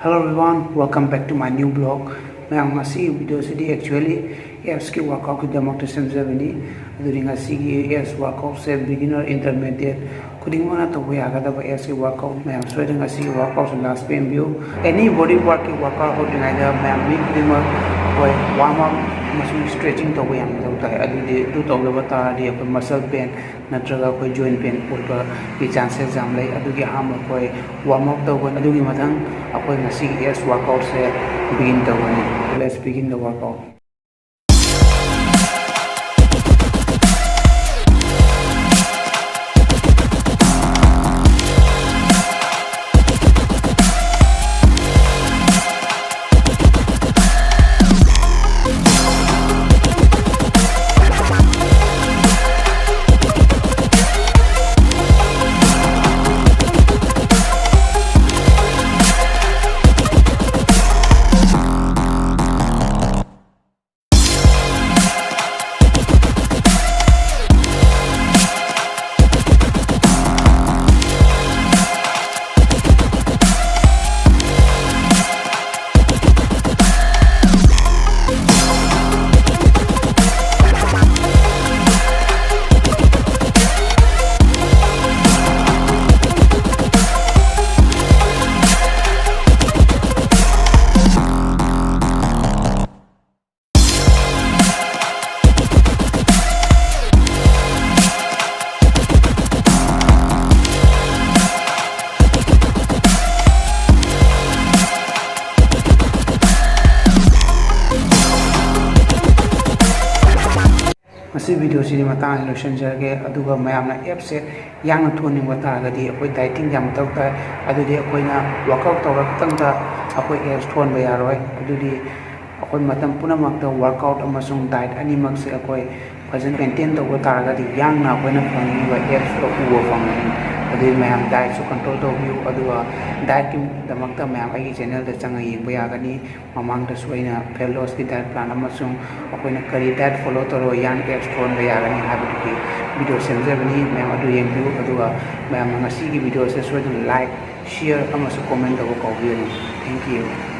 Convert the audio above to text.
Hello everyone, welcome back to my new blog. Mayam ngasi video sidi actually apps ki workout ki damak semjabani aduri ngasi ki apps workout se beginner intermediate kuding mana to we aga da apps ki workout mayam soida ngasi ki workout last page view any body work ki workout ho dinga da mayam week kuding ma koi warm up masu stretching to we am da ta adudi du to le bata di ko muscle pain natraga ko joint pain purba ki chances jam lai adugi ham ko warm up to ko adugi mathang akoi ngasi ki apps workout se begin to let's begin the workout. Masi video sini matang solution jarge aduga mayamna app se yang thoni wata gadi akoi dieting jam tawta adudi akoina workout tawrak tangda akoi apps thon ba yaroi adudi akoi matam punamak ta workout amasung diet animak se akoi fajan maintain tawba taragadi yang na akoina phangi ba apps ro uwa phangani adui mayam diet su control to view aduga diet ki damak ta mayam ai channel da changa yeng ba yagani mamang da suina fat loss ki diet plan amasung akoina kari diet follow toro yang apps thon ba yagani habiti video semjabani mayam adu yeng view aduga mayam ngasi ki video se suina like share amasu comment da ko view thank you.